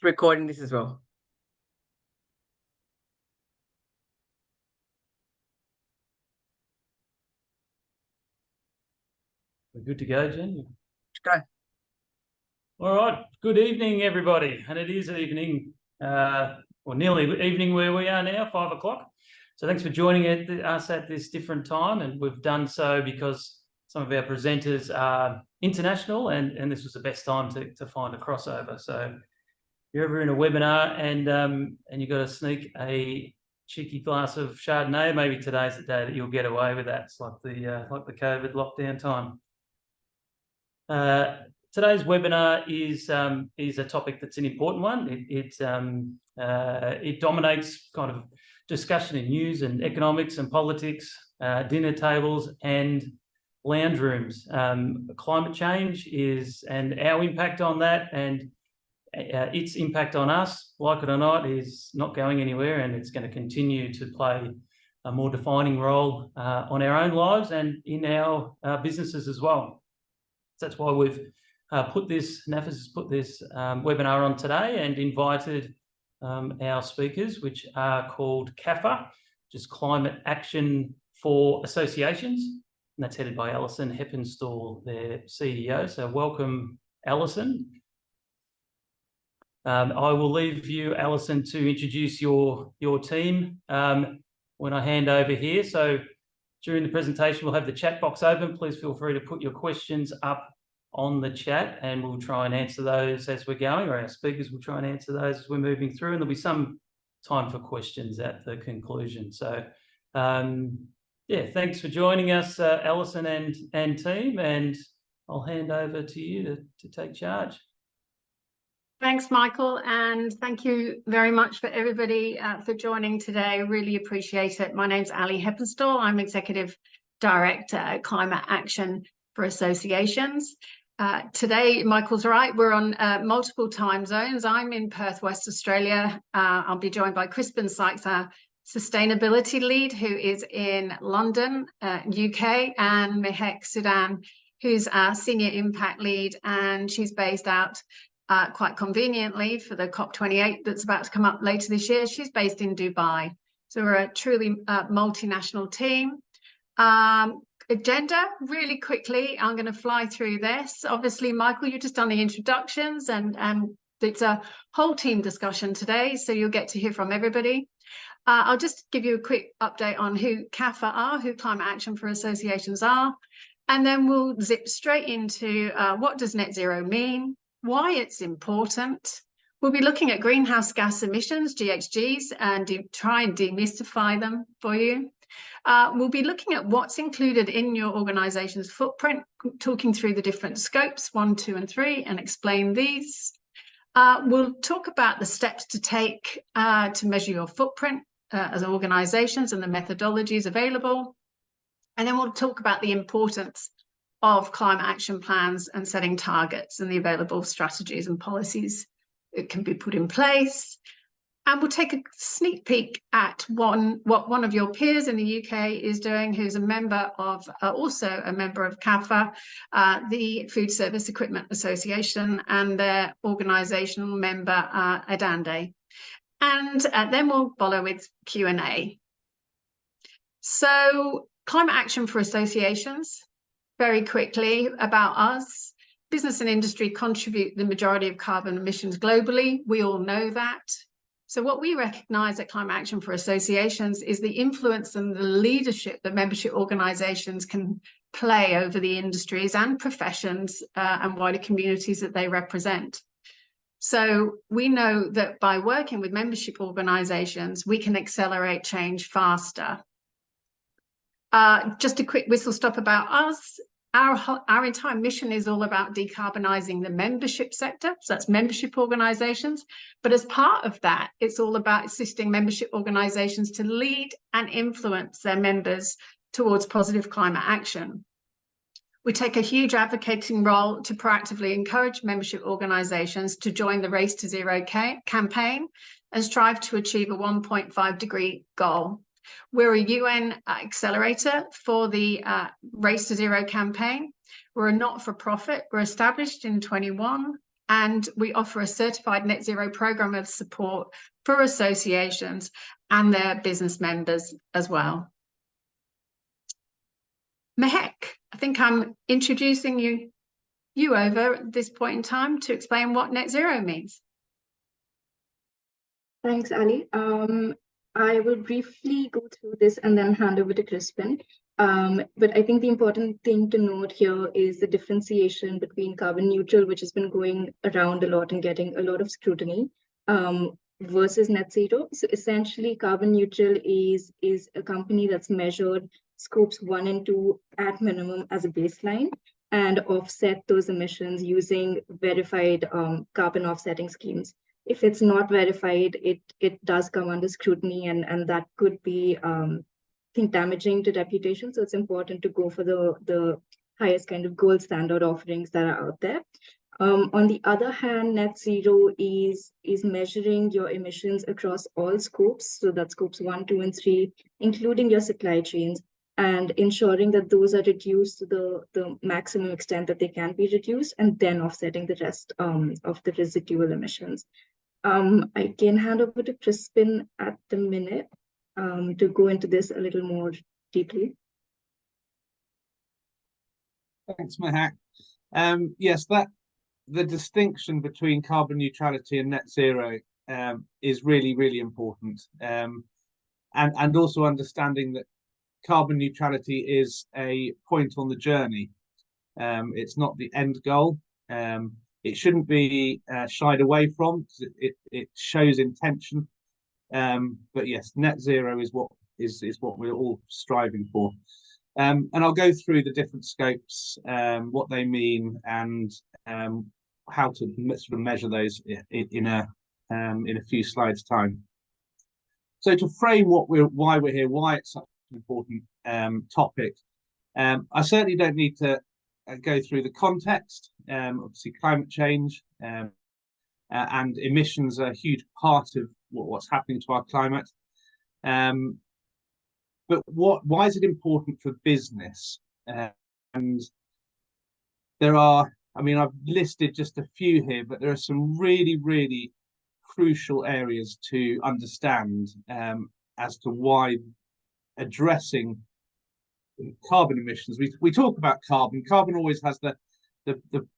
recording this as well. We're good to go, Jen? Let's go. All right. Good evening, everybody. And it is evening, or nearly evening where we are now, 5 o'clock. So thanks for joining us at this different time. And we've done so because some of our presenters are international, and this was the best time to find a crossover. So if you're ever in a webinar and you've got to sneak a cheeky glass of Chardonnay, maybe today's the day that you'll get away with that. It's like the COVID lockdown time. Today's webinar is a topic that's an important one. It dominates kind of discussion in news and economics and politics, dinner tables and lounge rooms. Climate change and our impact on that, and its impact on us, like it or not, is not going anywhere, and it's going to continue to play a more defining role on our own lives and in our businesses as well. So that's why we've NAFES has put this webinar on today and invited our speakers, which are called CAFA, which is Climate Action for Associations, and that's headed by Alison Heppenstall, their CEO. So welcome, Alison. I will leave you, Alison, to introduce your team when I hand over here. So during the presentation, we'll have the chat box open. Please feel free to put your questions up on the chat, and we'll try and answer those as we're going, or our speakers will try and answer those as we're moving through, and there'll be some time for questions at the conclusion. So, yeah, thanks for joining us, Alison and team, and I'll hand over to you to take charge. Thanks, Michael, and thank you very much for everybody for joining today. Really appreciate it. My name's Ali Heppenstall. I'm Executive Director at Climate Action for Associations. Today, Michael's right, we're on multiple time zones. I'm in Perth, West Australia. I'll be joined by Crispin, Sykes, our sustainability lead, who is in London, UK, and Mehak, Sudan, who's our senior impact lead, and she's based out quite conveniently for the COP28 that's about to come up later this year. She's based in Dubai. So we're a truly multinational team. Agenda, really quickly, I'm going to fly through this. Obviously, Michael, you've just done the introductions, and it's a whole team discussion today, so you'll get to hear from everybody. I'll just give you a quick update on who CAFA are, who Climate Action for Associations are, and then we'll zip straight into what does net zero mean, why it's important. We'll be looking at greenhouse gas emissions, GHGs, and try and demystify them for you. We'll be looking at what's included in your organisation's footprint, talking through the different scopes, 1, 2, and 3, and explain these. We'll talk about the steps to take to measure your footprint as organisations and the methodologies available. And then we'll talk about the importance of climate action plans and setting targets and the available strategies and policies that can be put in place. And we'll take a sneak peek at what one of your peers in the UK is doing, who's a member of, also a member of CAFA, the Food Service Equipment Association, and their organisational member, Adande. And then we'll follow with Q&A. So, Climate Action for Associations. Very quickly about us. Business and industry contribute the majority of carbon emissions globally. We all know that. So what we recognise at Climate Action for Associations is the influence and the leadership that membership organisations can play over the industries and professions and wider communities that they represent. So we know that by working with membership organisations, we can accelerate change faster. Just a quick whistle stop about us. Our entire mission is all about decarbonising the membership sector, so that's membership organisations. But as part of that, it's all about assisting membership organisations to lead and influence their members towards positive climate action. We take a huge advocating role to proactively encourage membership organisations to join the Race to Zero campaign and strive to achieve a 1.5 degree goal. We're a UN accelerator for the Race to Zero campaign. We're a not-for-profit. We're established in 21, and we offer a certified net zero program of support for associations and their business members as well. Mehak, I think I'm introducing you over at this point in time to explain what net zero means. Thanks, Ali. I will briefly go through this and then hand over to Crispin. But I think the important thing to note here is the differentiation between carbon neutral, which has been going around a lot and getting a lot of scrutiny, versus net zero. So essentially, carbon neutral is a company that's measured scopes 1 and 2 at minimum as a baseline and offset those emissions using verified carbon offsetting schemes. If it's not verified, it does come under scrutiny, and that could be, I think, damaging to reputation. So it's important to go for the highest kind of gold standard offerings that are out there. On the other hand, net zero is measuring your emissions across all scopes. So that's scopes 1, 2, and 3, including your supply chains, and ensuring that those are reduced to the maximum extent that they can be reduced, and then offsetting the rest of the residual emissions. I can hand over to Crispin at the minute to go into this a little more deeply. Thanks, Mehak. Yes, the distinction between carbon neutrality and net zero is really, really important. And also understanding that carbon neutrality is a point on the journey. It's not the end goal. It shouldn't be shied away from, because it shows intention. But yes, net zero is what we're all striving for. And I'll go through the different scopes, what they mean, and how to sort of measure those in a few slides' time. So to frame why we're here, why it's such an important topic, I certainly don't need to go through the context. Obviously, climate change and emissions are a huge part of what's happening to our climate. But why is it important for business? And there are, I mean, I've listed just a few here, but there are some really, really crucial areas to understand as to why addressing carbon emissions. We talk about carbon. Carbon always has the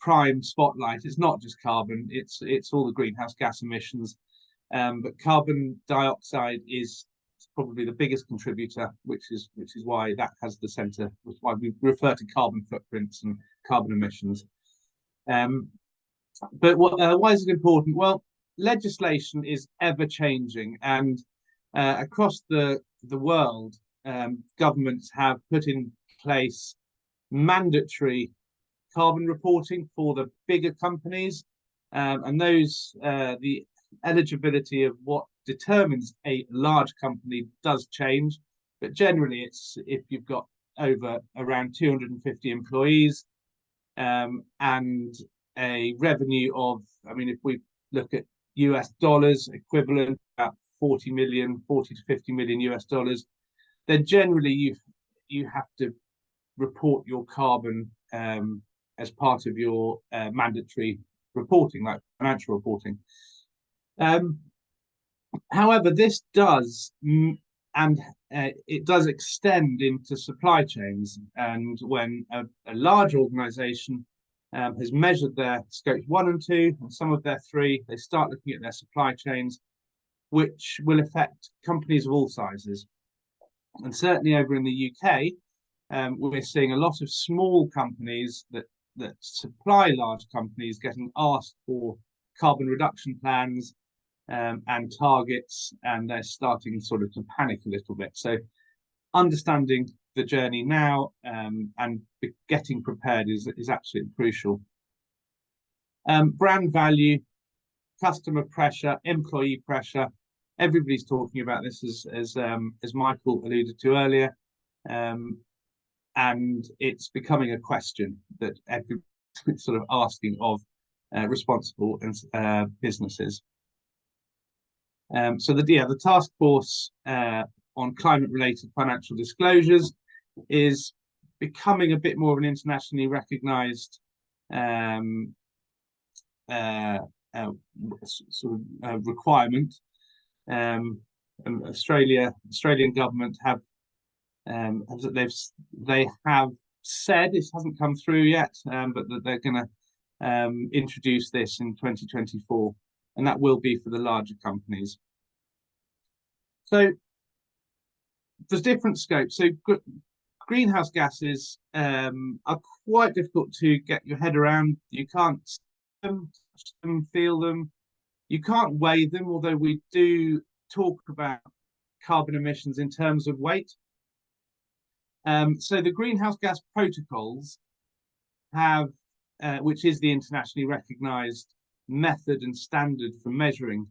prime spotlight. It's not just carbon. It's all the greenhouse gas emissions. But carbon dioxide is probably the biggest contributor, which is why that has the centre, which is why we refer to carbon footprints and carbon emissions. But why is it important? Well, legislation is ever changing, and across the world, governments have put in place mandatory carbon reporting for the bigger companies, and those the eligibility of what determines a large company does change, but generally it's if you've got around 250 employees and a revenue of, I mean, if we look at US dollars equivalent, about 40 to 50 million US dollars, then generally you have to report your carbon as part of your mandatory reporting, like financial reporting. However, this does, it does extend into supply chains, and when a large organization has measured their scopes 1 and 2 and some of their 3, they start looking at their supply chains, which will affect companies of all sizes. And certainly over in the UK, we're seeing a lot of small companies that supply large companies getting asked for carbon reduction plans and targets, and they're starting sort of to panic a little bit. So understanding the journey now and getting prepared is absolutely crucial. Brand value, customer pressure, employee pressure. Everybody's talking about this, as Michael alluded to earlier, and it's becoming a question that everybody's sort of asking of responsible businesses. So the task force on climate-related financial disclosures is becoming a bit more of an internationally recognised requirement. And Australian government have they have said, this hasn't come through yet, but that they're going to introduce this in 2024, and that will be for the larger companies. So there's different scopes. So greenhouse gases are quite difficult to get your head around. You can't see them, touch them, feel them. You can't weigh them, although we do talk about carbon emissions in terms of weight. So the greenhouse gas protocols have, which is the internationally recognized method and standard for measuring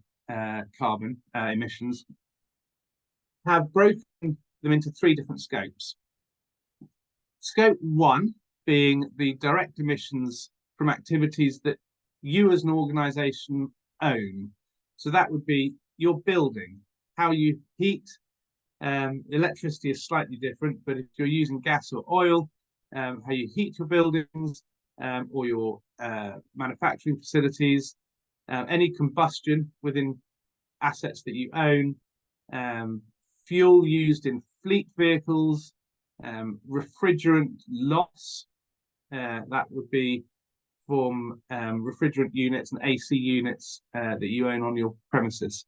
carbon emissions, have broken them into 3 different scopes. Scope 1 being the direct emissions from activities that you as an organization own. So that would be your building, how you heat. Electricity is slightly different, but if you're using gas or oil, how you heat your buildings or your manufacturing facilities, any combustion within assets that you own, fuel used in fleet vehicles, refrigerant loss, that would be from refrigerant units and AC units that you own on your premises.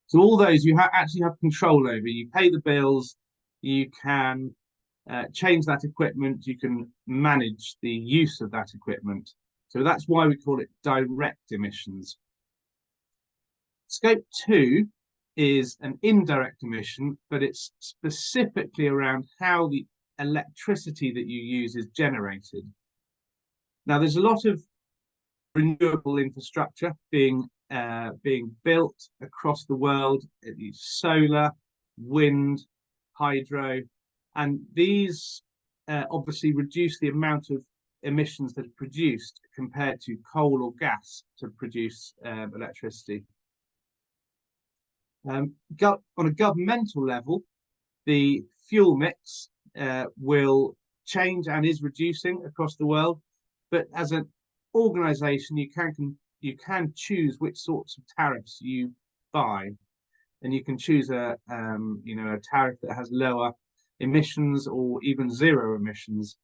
So all those you actually have control over. You pay the bills, you can change that equipment, you can manage the use of that equipment. So that's why we call it direct emissions. Scope 2 is an indirect emission, but it's specifically around how the electricity that you use is generated. Now, there's a lot of renewable infrastructure being built across the world. Solar, wind, hydro, and these obviously reduce the amount of emissions that are produced compared to coal or gas to produce electricity. On a governmental level, the fuel mix will change and is reducing across the world, but as an organization, you can choose which sorts of tariffs you buy, and you can choose a tariff that has lower emissions or even 0 emissions,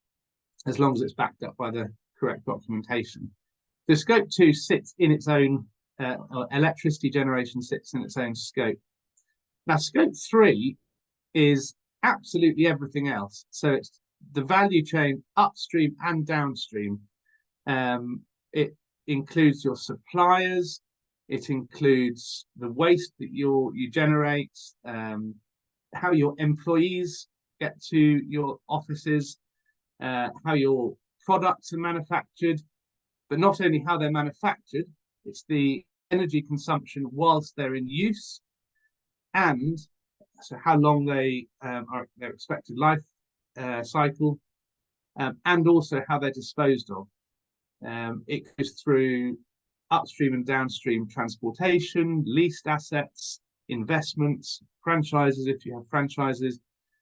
as long as it's backed up by the correct documentation. The scope 2 sits in its own, electricity generation sits in its own scope. Now, scope 3 is absolutely everything else. So it's the value chain upstream and downstream. It includes your suppliers, it includes the waste that you generate, how your employees get to your offices, how your products are manufactured, but not only how they're manufactured, it's the energy consumption whilst they're in use, and so how long they are their expected life cycle, and also how they're disposed of. It goes through upstream and downstream transportation, leased assets, investments, franchises if you have franchises.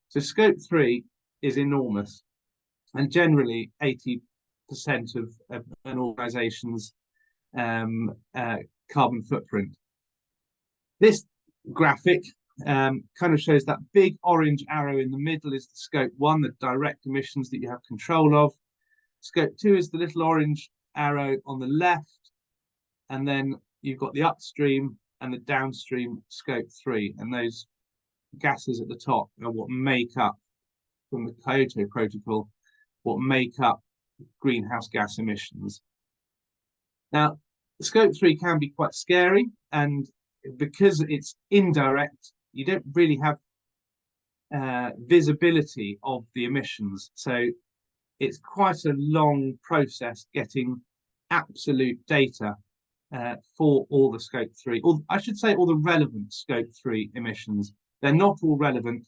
So scope 3 is enormous, and generally 80% of an organization's carbon footprint. This graphic kind of shows that big orange arrow in the middle is the scope 1, the direct emissions that you have control of. Scope 2 is the little orange arrow on the left, and then you've got the upstream and the downstream scope 3, and those gases at the top are what make up, from the Kyoto Protocol, what make up greenhouse gas emissions. Now, scope 3 can be quite scary, and because it's indirect, you don't really have visibility of the emissions. So it's quite a long process getting absolute data for all the scope 3, or I should say all the relevant scope 3 emissions. They're not all relevant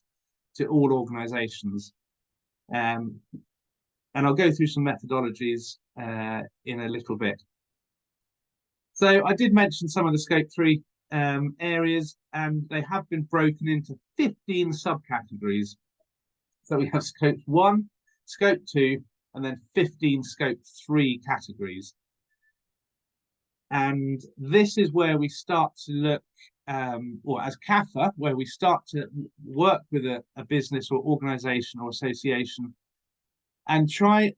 to all organizations. And I'll go through some methodologies in a little bit. So I did mention some of the scope 3 areas, and they have been broken into 15 subcategories. So we have scope 1, scope 2, and then 15 scope 3 categories. And this is where we start to look, or as CAFA, where we start to work with a business or organization or association and try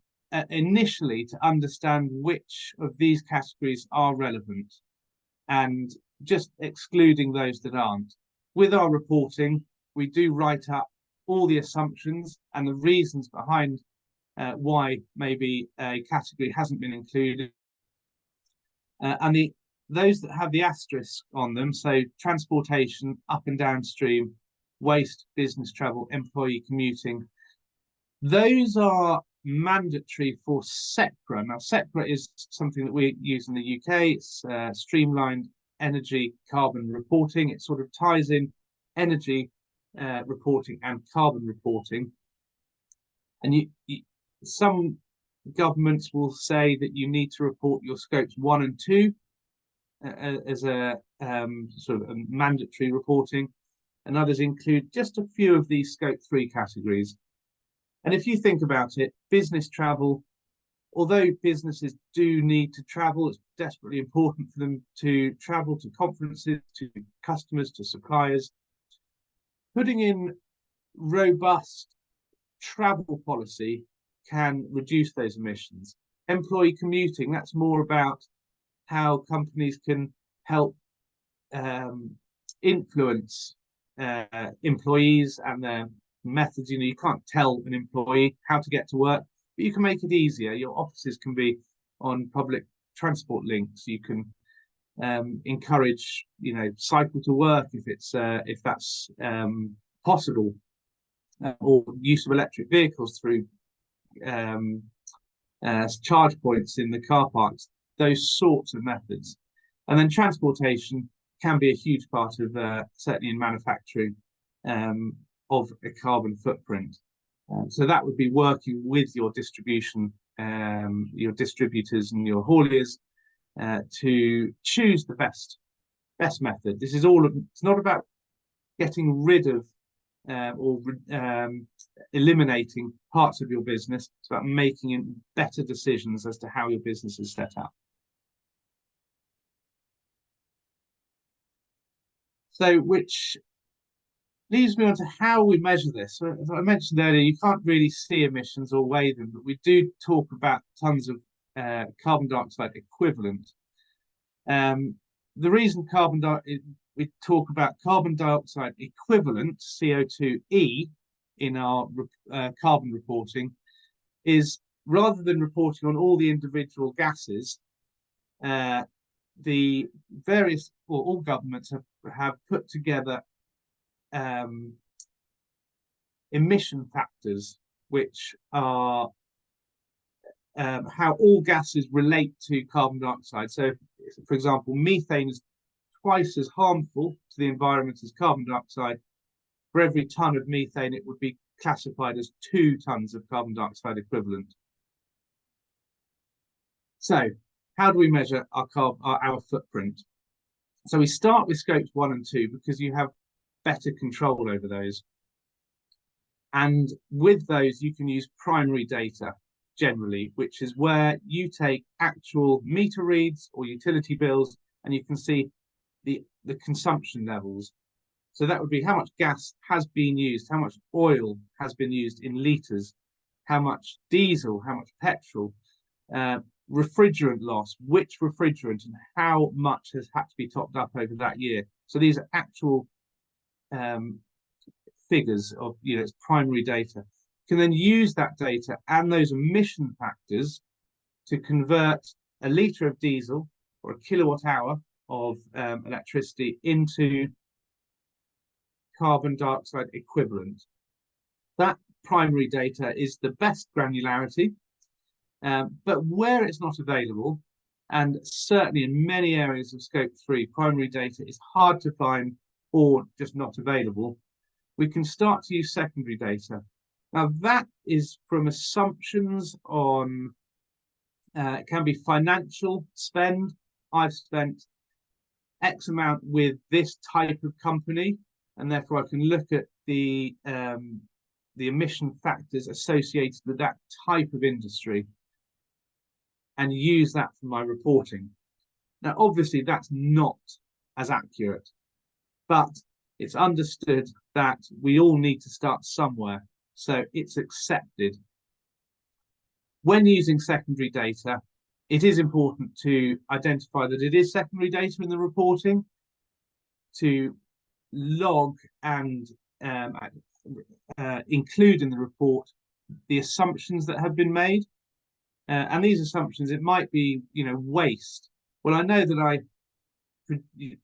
initially to understand which of these categories are relevant and just excluding those that aren't. With our reporting, we do write up all the assumptions and the reasons behind why maybe a category hasn't been included. And those that have the asterisk on them, so transportation, up and downstream, waste, business travel, employee commuting, those are mandatory for SEPRA. Now, SEPRA is something that we use in the UK. It's streamlined energy carbon reporting. It sort of ties in energy reporting and carbon reporting. And some governments will say that you need to report your scopes 1 and 2 as a sort of a mandatory reporting, and others include just a few of these scope 3 categories. And if you think about it, business travel, although businesses do need to travel, it's desperately important for them to travel to conferences, to customers, to suppliers. Putting in robust travel policy can reduce those emissions. Employee commuting, that's more about how companies can help influence employees and their methods. You know, you can't tell an employee how to get to work, but you can make it easier. Your offices can be on public transport links. You can encourage, you know, cycle to work if that's possible, or use of electric vehicles through charge points in the car parks. Those sorts of methods. And then transportation can be a huge part of certainly in manufacturing of a carbon footprint. So that would be working with your distribution, your distributors and your hauliers to choose the best method. This is it's not about getting rid of or eliminating parts of your business. It's about making better decisions as to how your business is set up. So, which leads me on to how we measure this. So, as I mentioned earlier, you can't really see emissions or weigh them, but we do talk about tons of carbon dioxide equivalent. The reason we talk about carbon dioxide equivalent, CO2e, in our carbon reporting is, rather than reporting on all the individual gases, the various, or all governments have put together emission factors, which are how all gases relate to carbon dioxide. So, for example, methane is twice as harmful to the environment as carbon dioxide. For every ton of methane, it would be classified as 2 tons of carbon dioxide equivalent. So, how do we measure our footprint? So we start with scopes 1 and 2 because you have better control over those. And with those, you can use primary data generally, which is where you take actual meter reads or utility bills, and you can see the consumption levels. So that would be how much gas has been used, how much oil has been used in litres, how much diesel, how much petrol, refrigerant loss, which refrigerant and how much has had to be topped up over that year. So these are actual figures of, you know, it's primary data. You can then use that data and those emission factors to convert a litre of diesel or a kilowatt hour of electricity into carbon dioxide equivalent. That primary data is the best granularity, but where it's not available, and certainly in many areas of scope 3, primary data is hard to find or just not available, we can start to use secondary data. Now that is from assumptions on, it can be financial spend. I've spent X amount with this type of company, and therefore I can look at the emission factors associated with that type of industry and use that for my reporting. Now, obviously, that's not as accurate, but it's understood that we all need to start somewhere, so it's accepted. When using secondary data, it is important to identify that it is secondary data in the reporting, to log and include in the report the assumptions that have been made. And these assumptions, it might be, waste. Well, I know that I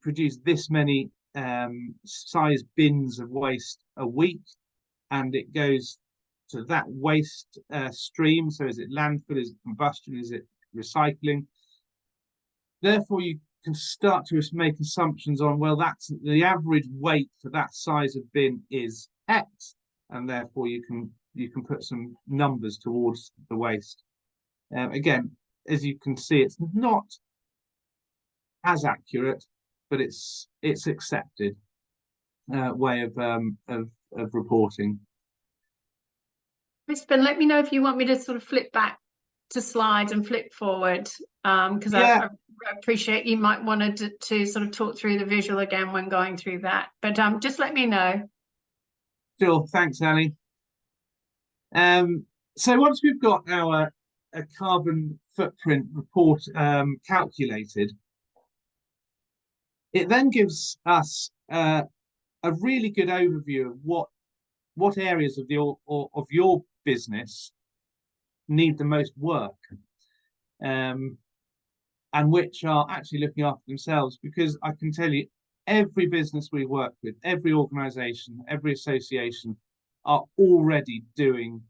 produce this many size bins of waste a week, and it goes to that waste stream. So is it landfill, is it combustion, is it recycling? Therefore, you can start to make assumptions on, well, that's the average weight for that size of bin is X, and therefore you can put some numbers towards the waste. Again, as you can see, it's not as accurate, but it's accepted way of reporting. Crispin, let me know if you want me to sort of flip back to slides and flip forward, because Yeah. I appreciate you might want to sort of talk through the visual again when going through that, but just let me know. Sure, thanks, Ali. So once we've got our carbon footprint report calculated, it then gives us a really good overview of what areas of your business need the most work, and which are actually looking after themselves. Because I can tell you, every business we work with, every organisation, every association are already doing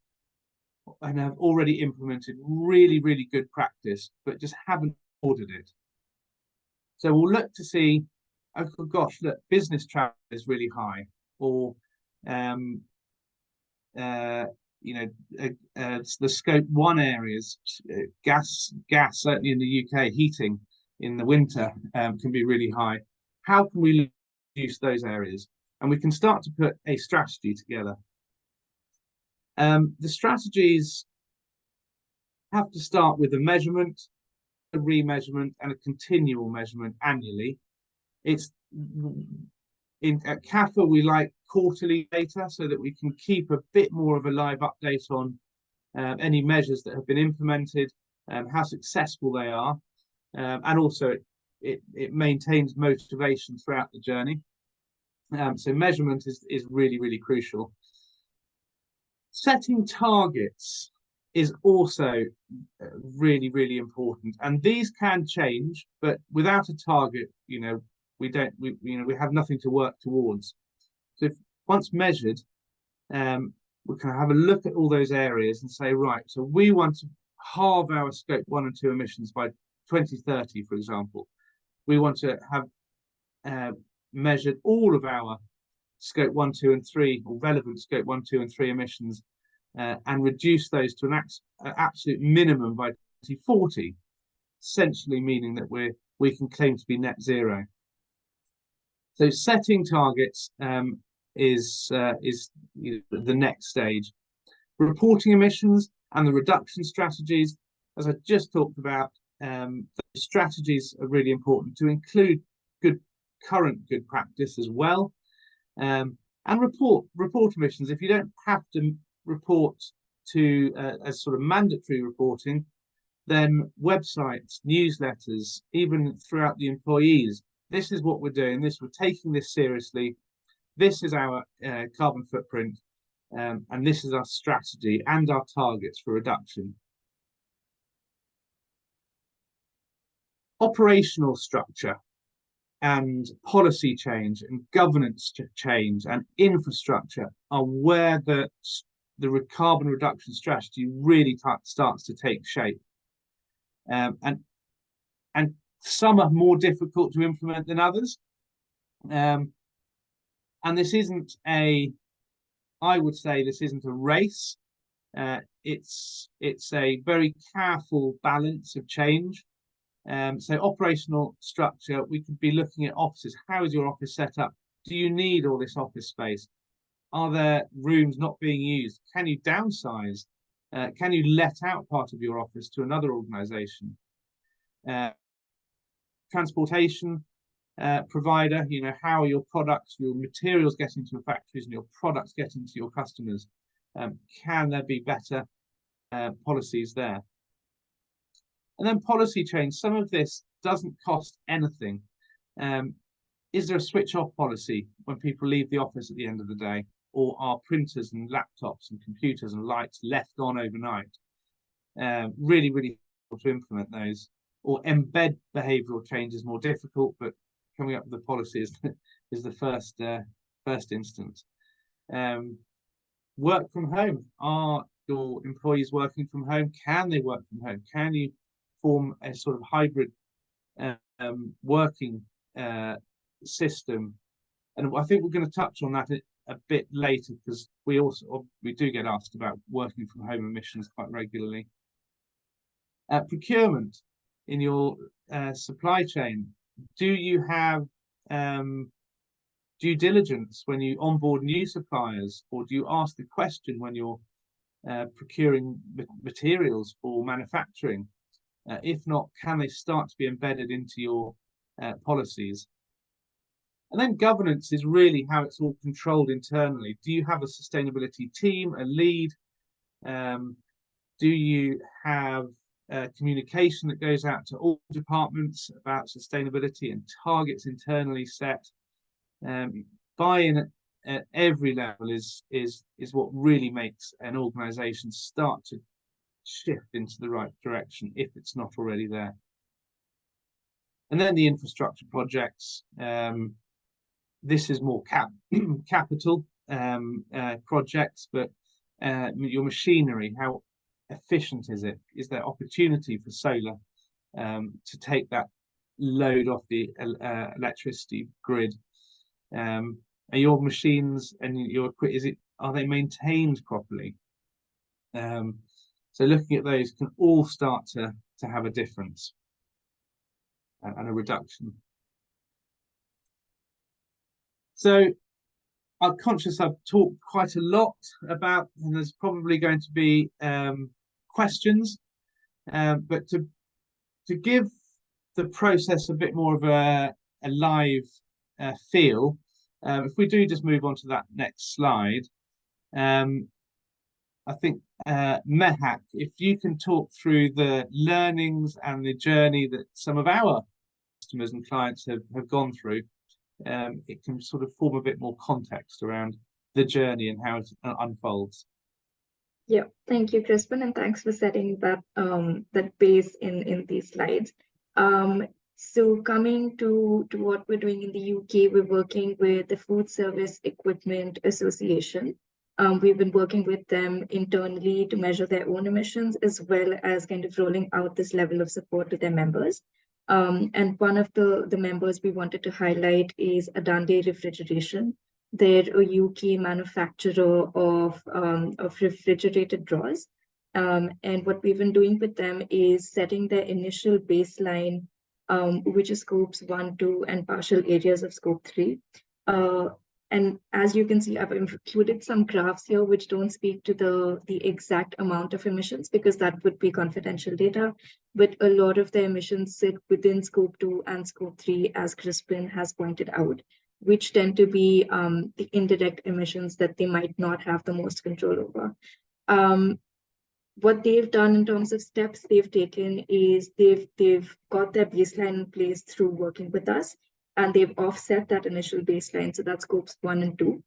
and have already implemented really, really good practice, but just haven't ordered it. So we'll look to see, oh gosh, look, business travel is really high, or the scope 1 areas, gas, certainly in the UK, heating in the winter can be really high. How can we reduce those areas? And we can start to put a strategy together. The strategies have to start with a measurement, a remeasurement, and a continual measurement annually. It's at CAFA, we like quarterly data so that we can keep a bit more of a live update on any measures that have been implemented, how successful they are, and also it maintains motivation throughout the journey. So measurement is really, really crucial. Setting targets is also really, really important, and these can change, but without a target, we have nothing to work towards. So once measured, we can have a look at all those areas and say, right, so we want to halve our scope 1 and 2 emissions by 2030, for example. We want to have measured all of our scope 1, 2, and 3, or relevant scope 1, 2, and 3 emissions, and reduce those to an absolute minimum by 2040, essentially meaning that we can claim to be net zero. So setting targets is the next stage. Reporting emissions and the reduction strategies, as I just talked about, the strategies are really important to include current good practice as well, and report emissions. If you don't have to report to as sort of mandatory reporting, then websites, newsletters, even throughout the employees, this is what we're doing. We're taking this seriously. This is our carbon footprint, and this is our strategy and our targets for reduction. Operational structure and policy change and governance change and infrastructure are where the carbon reduction strategy really starts to take shape. And some are more difficult to implement than others. And this isn't I would say this isn't a race. It's a very careful balance of change. So operational structure, we could be looking at offices. How is your office set up? Do you need all this office space? Are there rooms not being used? Can you downsize? Can you let out part of your office to another organisation? transportation provider, you know, how your products, your materials get into your factories and your products get into your customers. Can there be better policies there? And then policy change. Some of this doesn't cost anything. Is there a switch off policy when people leave the office at the end of the day? Or are printers and laptops and computers and lights left on overnight? Really, really difficult to implement those. Or embed behavioural change is more difficult, but coming up with the policy is the first instance. Work from home. Are your employees working from home? Can they work from home? Can you form a sort of hybrid working system? And I think we're going to touch on that a bit later, because we do get asked about working from home emissions quite regularly. Procurement in your supply chain. Do you have due diligence when you onboard new suppliers, or do you ask the question when you're procuring materials for manufacturing? If not, can they start to be embedded into your policies? And then governance is really how it's all controlled internally. Do you have a sustainability team, a lead? Do you have communication that goes out to all departments about sustainability and targets internally set? Buy-in at every level is what really makes an organisation start to shift into the right direction, if it's not already there. And then the infrastructure projects. This is more capital projects, but your machinery, how efficient is it? Is there opportunity for solar to take that load off the electricity grid? Are your machines and your equipment, are they maintained properly? So looking at those can all start to have a difference and a reduction. So I'm conscious I've talked quite a lot about, and there's probably going to be questions, but to give the process a bit more of a live feel, if we do just move on to that next slide, I think Mehak, if you can talk through the learnings and the journey that some of our customers and clients have gone through, it can sort of form a bit more context around the journey and how it unfolds. Yeah, thank you, Crispin, and thanks for setting that that base in these slides. So coming to what we're doing in the UK, we're working with the Food Service Equipment Association. We've been working with them internally to measure their own emissions, as well as kind of rolling out this level of support to their members. And one of the members we wanted to highlight is Adande Refrigeration. They're a UK manufacturer of refrigerated drawers. And what we've been doing with them is setting their initial baseline, which is scopes 1, 2, and partial areas of scope 3. And as you can see, I've included some graphs here which don't speak to the exact amount of emissions, because that would be confidential data. But a lot of the emissions sit within scope 2 and scope 3, as Crispin has pointed out, which tend to be the indirect emissions that they might not have the most control over. What they've done in terms of steps they've taken is they've got their baseline in place through working with us, and they've offset that initial baseline, so that's scopes 1 and 2.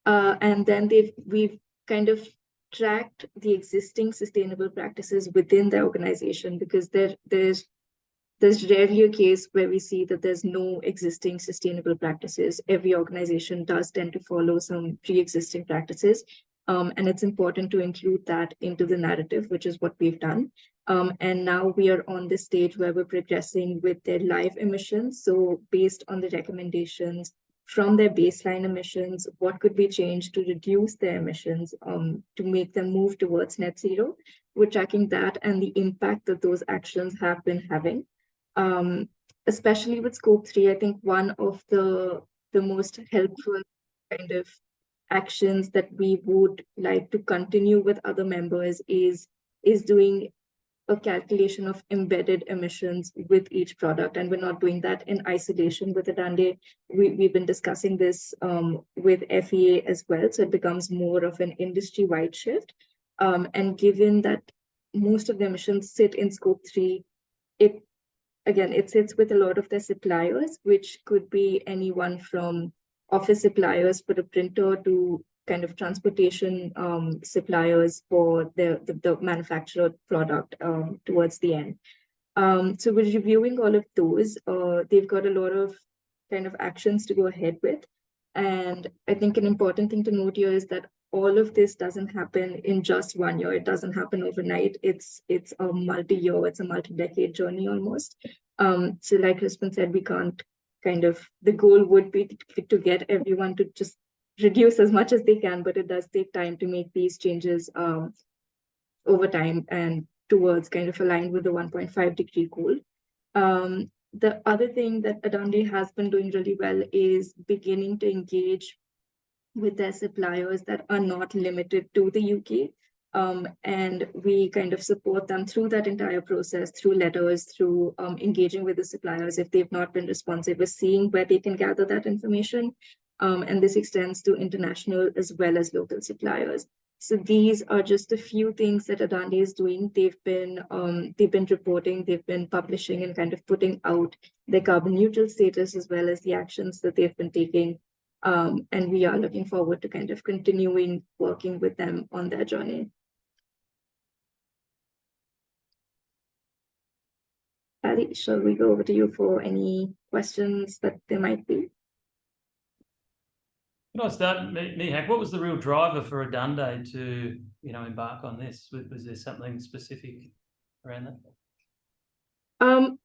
And then we've kind of tracked the existing sustainable practices within the organization, because there's rarely a case where we see that there's no existing sustainable practices. Every organization does tend to follow some pre-existing practices. And it's important to include that into the narrative, which is what we've done. And now we are on the stage where we're progressing with their live emissions. So based on the recommendations from their baseline emissions, what could be changed to reduce their emissions to make them move towards net zero? We're tracking that and the impact that those actions have been having. Especially with scope 3, I think one of the most helpful kind of actions that we would like to continue with other members is doing a calculation of embedded emissions with each product, and we're not doing that in isolation with Adande. We've been discussing this with FEA as well, so it becomes more of an industry-wide shift. And given that most of the emissions sit in scope 3, it sits with a lot of their suppliers, which could be anyone from office suppliers for a printer to kind of transportation suppliers for the manufactured product towards the end. So we're reviewing all of those. They've got a lot of kind of actions to go ahead with. And I think an important thing to note here is that all of this doesn't happen in just 1 year. It doesn't happen overnight. It's a multi-year, it's a multi-decade journey almost. So like Crispin said, we can't the goal would be to get everyone to just reduce as much as they can, but it does take time to make these changes over time and towards kind of aligned with the 1.5 degree goal. The other thing that Adande has been doing really well is beginning to engage with their suppliers that are not limited to the UK. And we kind of support them through that entire process, through letters, through engaging with the suppliers. If they've not been responsive, we're seeing where they can gather that information. And this extends to international as well as local suppliers. So these are just a few things that Adande is doing. They've been reporting, they've been publishing and kind of putting out their carbon neutral status as well as the actions that they've been taking. And we are looking forward to kind of continuing working with them on their journey. Ali, shall we go over to you for any questions that there might be? Can I start, Mehak? What was the real driver for Adande to, embark on this? Was there something specific around that?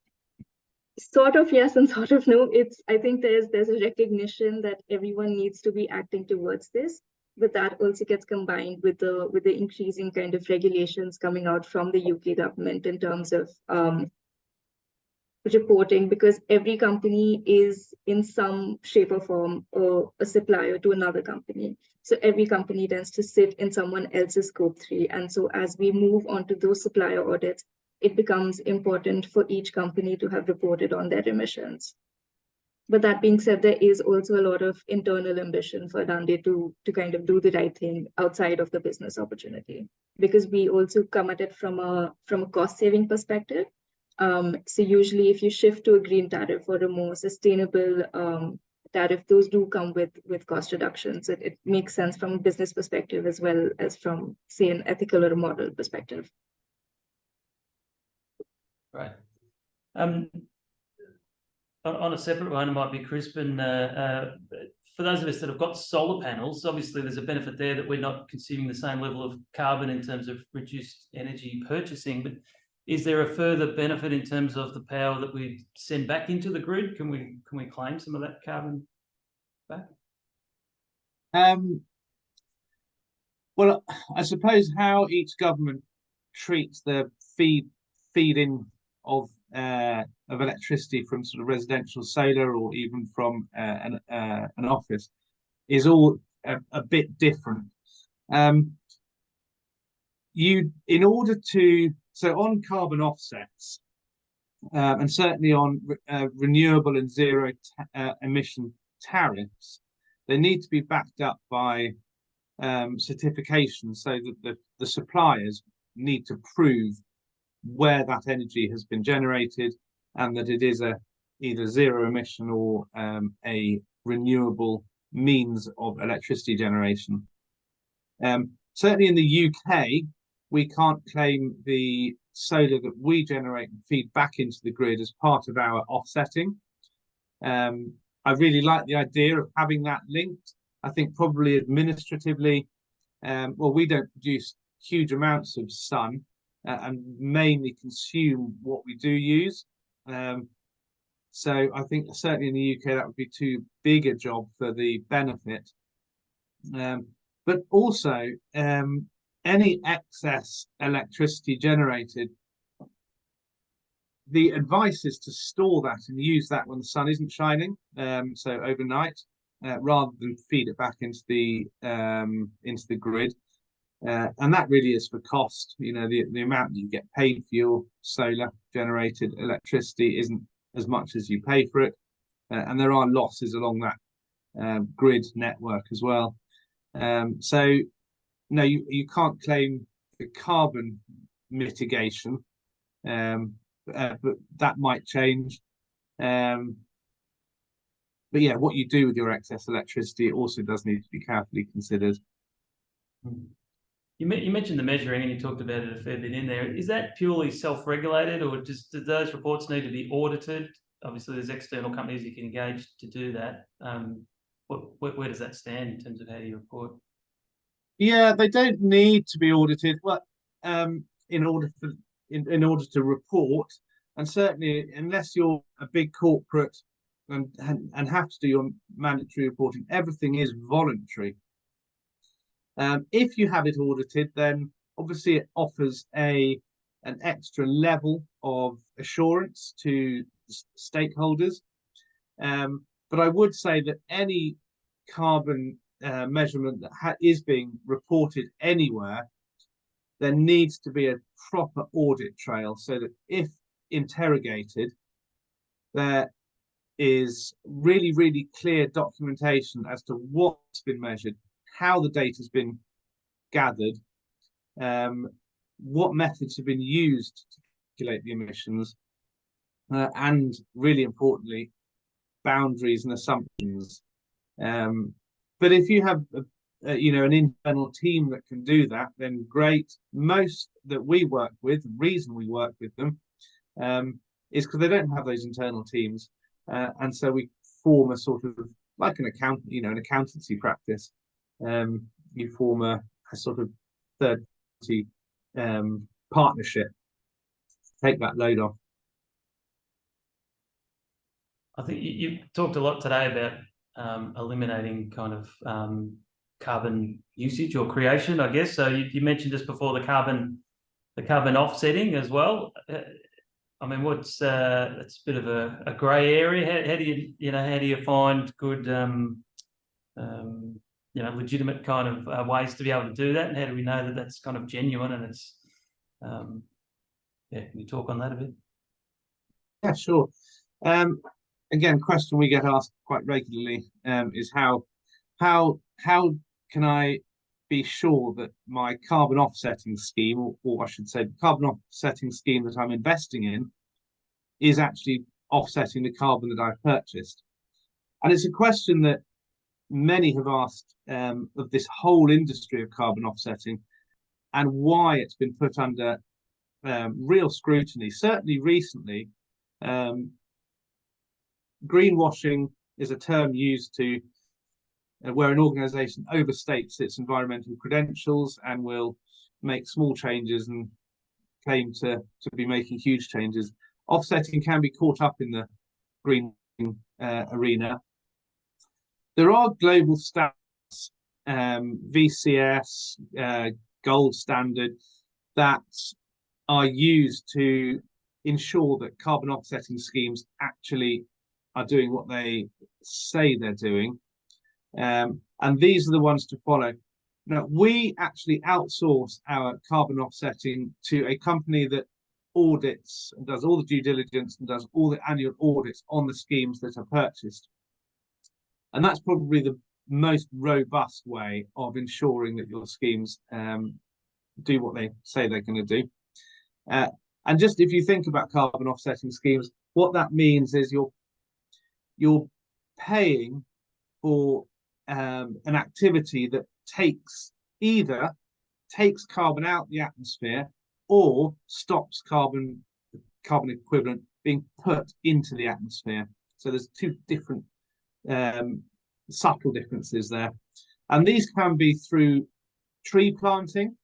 Sort of yes and sort of no. I think there's a recognition that everyone needs to be acting towards this, but that also gets combined with the increasing kind of regulations coming out from the UK government in terms of reporting, because every company is in some shape or form a supplier to another company. So every company tends to sit in someone else's scope 3. And so as we move on to those supplier audits, it becomes important for each company to have reported on their emissions. But that being said, there is also a lot of internal ambition for Adande to kind of do the right thing outside of the business opportunity, because we also come at it from a cost saving perspective. So usually if you shift to a green tariff or a more sustainable tariff, those do come with cost reductions. It makes sense from a business perspective as well as from, say, an ethical or a moral perspective. Right. On a separate one, it might be Crispin. For those of us that have got solar panels, obviously there's a benefit there that we're not consuming the same level of carbon in terms of reduced energy purchasing, but is there a further benefit in terms of the power that we send back into the grid? Can we claim some of that carbon back? Well, I suppose how each government treats the feed-in of electricity from sort of residential solar or even from an office is all a bit different. So on carbon offsets, and certainly on renewable and zero emission tariffs, they need to be backed up by certification, so that the suppliers need to prove where that energy has been generated and that it is either zero emission or a renewable means of electricity generation. Certainly in the UK, we can't claim the solar that we generate and feed back into the grid as part of our offsetting. I really like the idea of having that linked. I think probably administratively, well, we don't produce huge amounts of sun and mainly consume what we do use. So I think certainly in the UK, that would be too big a job for the benefit. But also, any excess electricity generated, the advice is to store that and use that when the sun isn't shining, so overnight, rather than feed it back into the grid. And that really is for cost. You know, the amount that you get paid for your solar generated electricity isn't as much as you pay for it. And there are losses along that grid network as well. So no, you can't claim the carbon mitigation, but that might change. But yeah, what you do with your excess electricity also does need to be carefully considered. You mentioned the measuring, and you talked about it a fair bit in there. Is that purely self-regulated, or do those reports need to be audited? Obviously, there's external companies you can engage to do that. Where does that stand in terms of how you report? Yeah, they don't need to be audited. Well, in order to report, and certainly unless you're a big corporate and have to do your mandatory reporting, everything is voluntary. If you have it audited, then obviously it offers an extra level of assurance to stakeholders. But I would say that any carbon measurement that is being reported anywhere, there needs to be a proper audit trail so that if interrogated, there is really, really clear documentation as to what's been measured, how the data's been gathered, what methods have been used to calculate the emissions, and really importantly, boundaries and assumptions. But if you have an internal team that can do that, then great. Most that we work with, the reason we work with them, is because they don't have those internal teams. And so we form a sort of like an accountancy practice. You form a sort of third-party partnership to take that load off. I think you talked a lot today about eliminating kind of carbon usage or creation, I guess. So you mentioned just before the carbon offsetting as well. I mean, it's a bit of a grey area. How do you find good legitimate kind of ways to be able to do that, and how do we know that that's kind of genuine and it's can you talk on that a bit? Yeah, sure. Again, question we get asked quite regularly is how can I be sure that my carbon offsetting scheme, or I should say the carbon offsetting scheme that I'm investing in, is actually offsetting the carbon that I've purchased? And it's a question that many have asked of this whole industry of carbon offsetting, and why it's been put under real scrutiny. Certainly recently, greenwashing is a term used to where an organization overstates its environmental credentials and will make small changes and claim to be making huge changes. Offsetting can be caught up in the green arena. There are global standards, VCS, gold standard, that are used to ensure that carbon offsetting schemes actually are doing what they say they're doing. And these are the ones to follow. Now, we actually outsource our carbon offsetting to a company that audits and does all the due diligence and does all the annual audits on the schemes that are purchased. And that's probably the most robust way of ensuring that your schemes do what they say they're going to do. And just if you think about carbon offsetting schemes, what that means is you're paying for an activity that either takes carbon out the atmosphere or stops carbon equivalent being put into the atmosphere. So there's two different subtle differences there. And these can be through tree planting.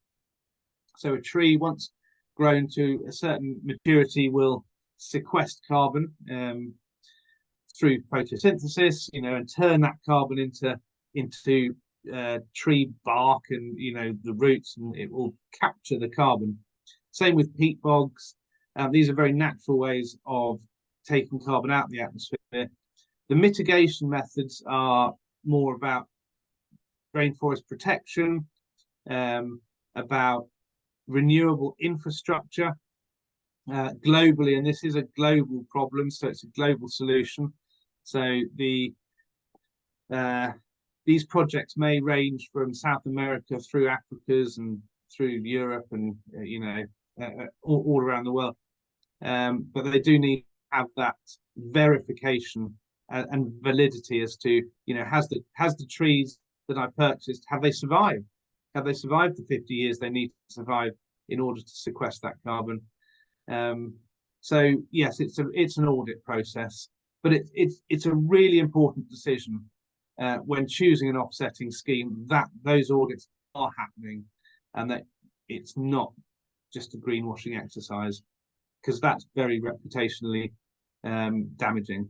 So a tree, once grown to a certain maturity, will sequester carbon through photosynthesis, and turn that carbon into tree bark and the roots, and it will capture the carbon. Same with peat bogs. These are very natural ways of taking carbon out of the atmosphere. The mitigation methods are more about rainforest protection, and about renewable infrastructure globally, and this is a global problem, so it's a global solution. So these projects may range from South America through Africa's and through Europe and all around the world, but they do need to have that verification and validity as to, has the trees that I purchased, have they survived? Have they survived the 50 years they need to survive in order to sequester that carbon? So yes, it's an audit process, but it's a really important decision when choosing an offsetting scheme that those audits are happening, and that it's not just a greenwashing exercise, because that's very reputationally damaging.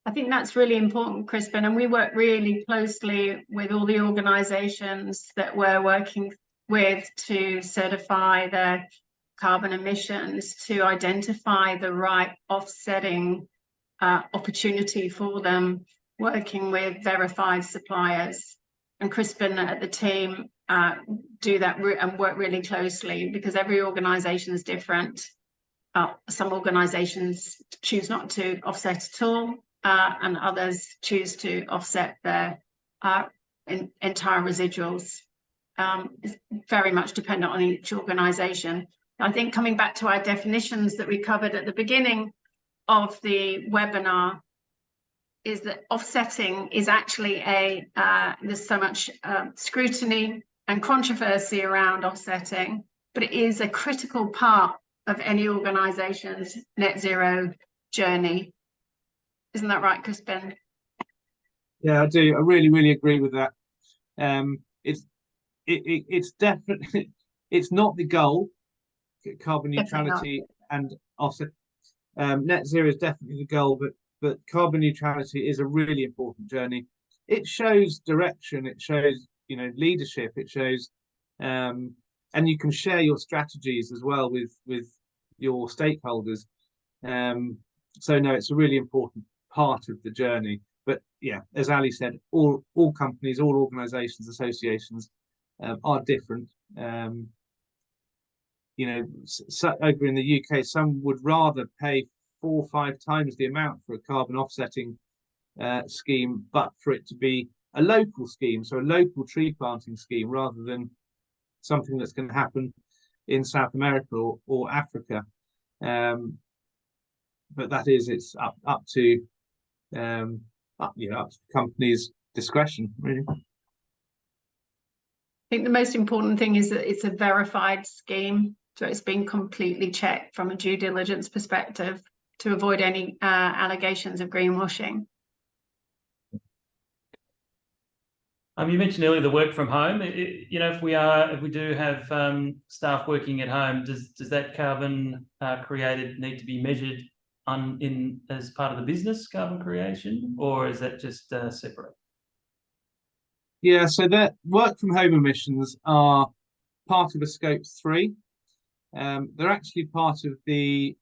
I think that's really important, Crispin, and we work really closely with all the organisations that we're working with to certify their carbon emissions, to identify the right offsetting opportunity for them, working with verified suppliers. And Crispin at the team do that and work really closely, because every organisation is different. Some organisations choose not to offset at all, and others choose to offset their entire residuals. It's very much dependent on each organisation. I think coming back to our definitions that we covered at the beginning of the webinar, is that offsetting is actually there's so much scrutiny and controversy around offsetting, but it is a critical part of any organisation's net zero journey. Isn't that right, Crispin? Yeah, I do. I really agree with that. It's definitely, it's not the goal. Carbon neutrality and offset. Net zero is definitely the goal, but carbon neutrality is a really important journey. It shows direction. It shows leadership. It shows, and you can share your strategies as well with your stakeholders. So no, it's a really important part of the journey. But yeah, as Ali said, all companies, all organisations, associations are different. So over in the UK, some would rather pay 4 or 5 times the amount for a carbon offsetting scheme, but for it to be a local scheme, so a local tree planting scheme, rather than something that's going to happen in South America or Africa. But that is, it's up to companies' discretion, really. I think the most important thing is that it's a verified scheme, so it's been completely checked from a due diligence perspective to avoid any allegations of greenwashing. You mentioned earlier the work from home. If we do have staff working at home, does that carbon created need to be measured as part of the business carbon creation, or is that just separate? Yeah, so that work from home emissions are part of a scope 3. They're actually part of the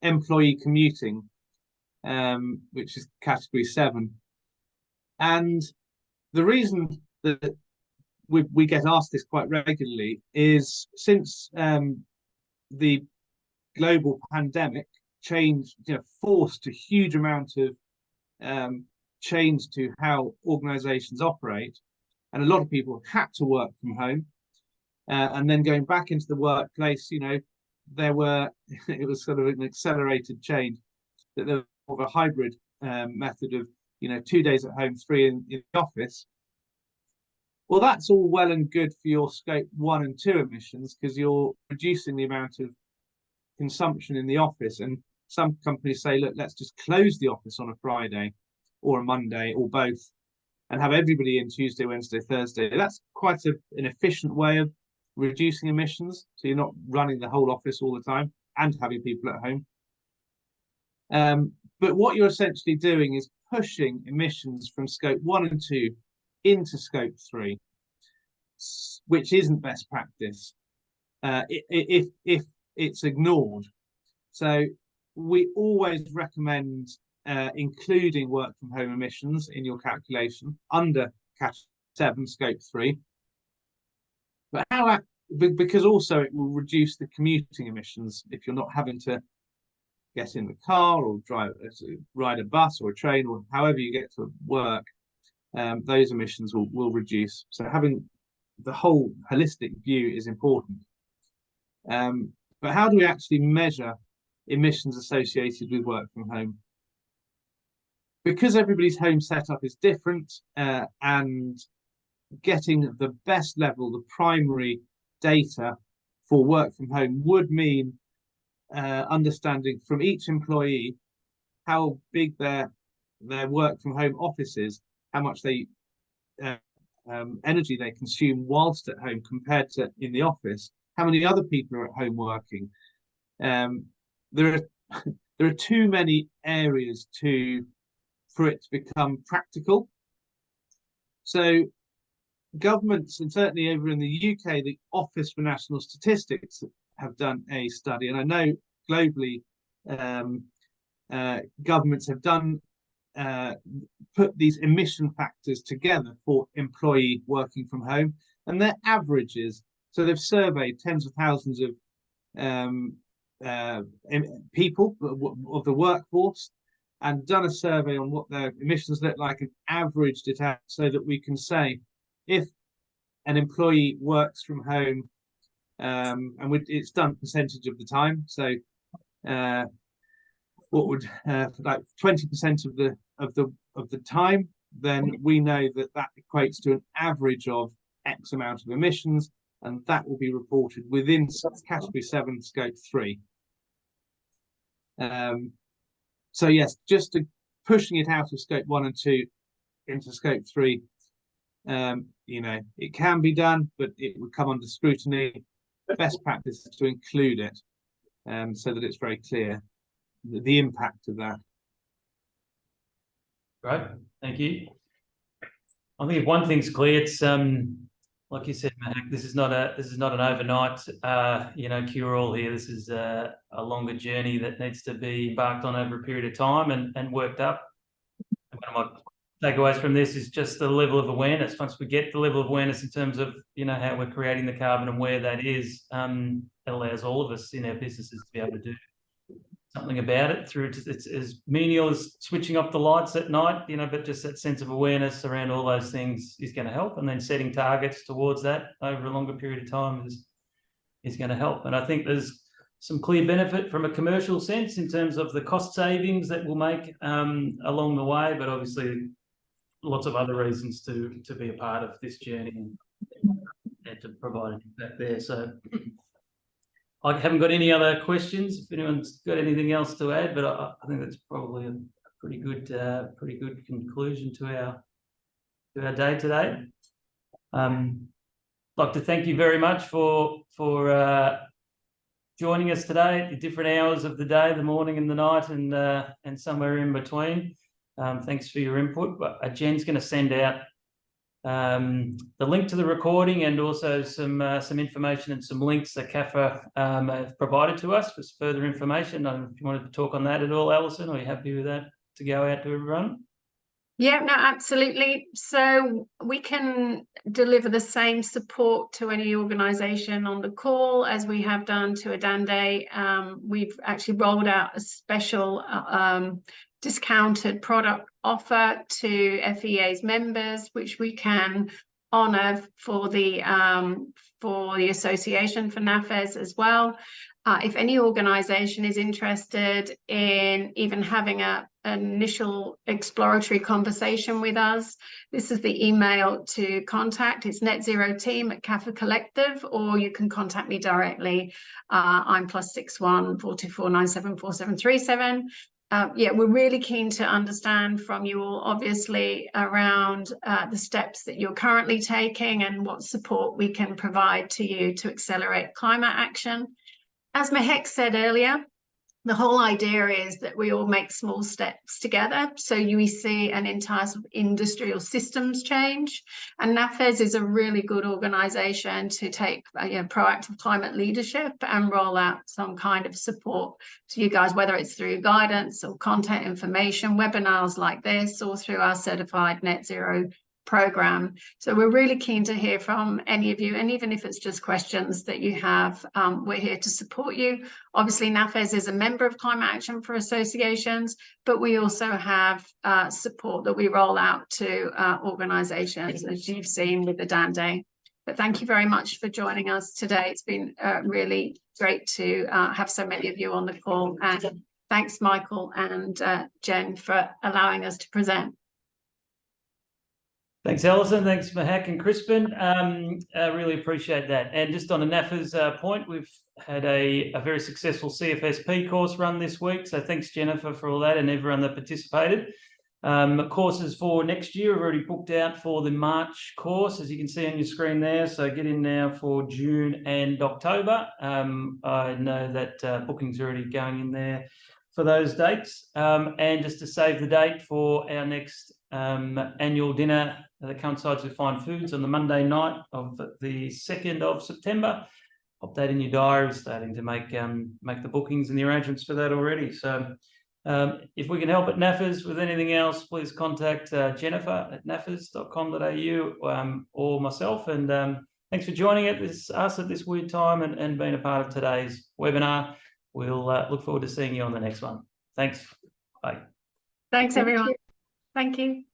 employee commuting, which is category 7. And the reason that we get asked this quite regularly is, since the global pandemic forced a huge amount of change to how organizations operate, and a lot of people had to work from home, and then going back into the workplace, it was sort of an accelerated change, that there was a hybrid method of 2 days at home, 3 in the office. Well, that's all well and good for your scope 1 and 2 emissions, because you're reducing the amount of consumption in the office. And some companies say, look, let's just close the office on a Friday or a Monday or both, and have everybody in Tuesday, Wednesday, Thursday. That's quite an efficient way of reducing emissions. So you're not running the whole office all the time and having people at home. But what you're essentially doing is pushing emissions from scope 1 and 2 into scope 3, which isn't best practice if it's ignored. So we always recommend including work from home emissions in your calculation under category 7, scope 3. But because also it will reduce the commuting emissions if you're not having to get in the car or ride a bus or a train or however you get to work. Those emissions will reduce. So having the whole holistic view is important. But how do we actually measure emissions associated with work from home? Because everybody's home setup is different, and getting the best level, the primary data for work from home would mean understanding from each employee how big their work from home office is, how much energy they consume whilst at home compared to in the office, how many other people are at home working. There are too many areas for it to become practical. So governments, and certainly over in the UK, the Office for National Statistics have done a study, and I know globally governments have done put these emission factors together for employee working from home, and their averages. So they've surveyed tens of thousands of people of the workforce and done a survey on what their emissions look like and averaged it out so that we can say if an employee works from home, and it's done percentage of the time. So what would like 20% of the time, then we know that equates to an average of X amount of emissions, and that will be reported within category 7, scope 3. So yes, just pushing it out of scope 1 and 2 into scope 3, it can be done, but it would come under scrutiny. Best practice is to include it, so that it's very clear the impact of that. Great, thank you. I think if one thing's clear, it's like you said, Mehak, this is not an overnight cure-all here. This is a longer journey that needs to be embarked on over a period of time and worked up. And one of my takeaways from this is just the level of awareness. Once we get the level of awareness in terms of how we're creating the carbon and where that is, it allows all of us in our businesses to be able to do something about it through it's as menial as switching off the lights at night, but just that sense of awareness around all those things is going to help, and then setting targets towards that over a longer period of time is going to help. And I think there's some clear benefit from a commercial sense in terms of the cost savings that we'll make along the way, but obviously lots of other reasons to be a part of this journey and to provide an impact there. So I haven't got any other questions. If anyone's got anything else to add, but I think that's probably a pretty good conclusion to our day today. I'd like to thank you very much for joining us today at the different hours of the day, the morning and the night, and somewhere in between. Thanks for your input. But Jen's going to send out the link to the recording and also some information and some links that CAFA have provided to us for further information. If you wanted to talk on that at all, Alison, are you happy with that to go out to everyone? Yeah, no, absolutely. So we can deliver the same support to any organisation on the call as we have done to Adande. We've actually rolled out a special discounted product offer to FEA's members, which we can honour for the association for NAFES as well. If any organisation is interested in even having an initial exploratory conversation with us, this is the email to contact. It's netzero@CAFA Collective, or you can contact me directly. I'm +61 424 97 4737. Yeah, we're really keen to understand from you all, obviously, around the steps that you're currently taking and what support we can provide to you to accelerate climate action. As Mehak said earlier, the whole idea is that we all make small steps together. So you see an entire sort of industrial systems change. And NAFES is a really good organisation to take proactive climate leadership and roll out some kind of support to you guys, whether it's through guidance or content information, webinars like this, or through our certified net zero program. So we're really keen to hear from any of you, and even if it's just questions that you have, we're here to support you. Obviously, NAFES is a member of Climate Action for Associations, but we also have support that we roll out to organisations, as you've seen with the Dan Day. But thank you very much for joining us today. It's been really great to have so many of you on the call, and thanks, Michael and Jen, for allowing us to present. Thanks, Alison. Thanks, Mehak and Crispin. I really appreciate that. And just on a NAFES point, we've had a very successful CFSP course run this week. So thanks, Jennifer, for all that and everyone that participated. Courses for next year are already booked out for the March course, as you can see on your screen there. So get in now for June and October. I know that bookings are already going in there for those dates. And just to save the date for our next annual dinner that coincides with Fine Foods on the Monday night of the 2nd of September. Pop that in your diary, starting to make the bookings and the arrangements for that already. So if we can help at NAFES with anything else, please contact Jennifer at nafes.com.au or myself. And thanks for joining us at this weird time and being a part of today's webinar. We'll look forward to seeing you on the next one. Thanks. Bye. Thanks, everyone. Thank you.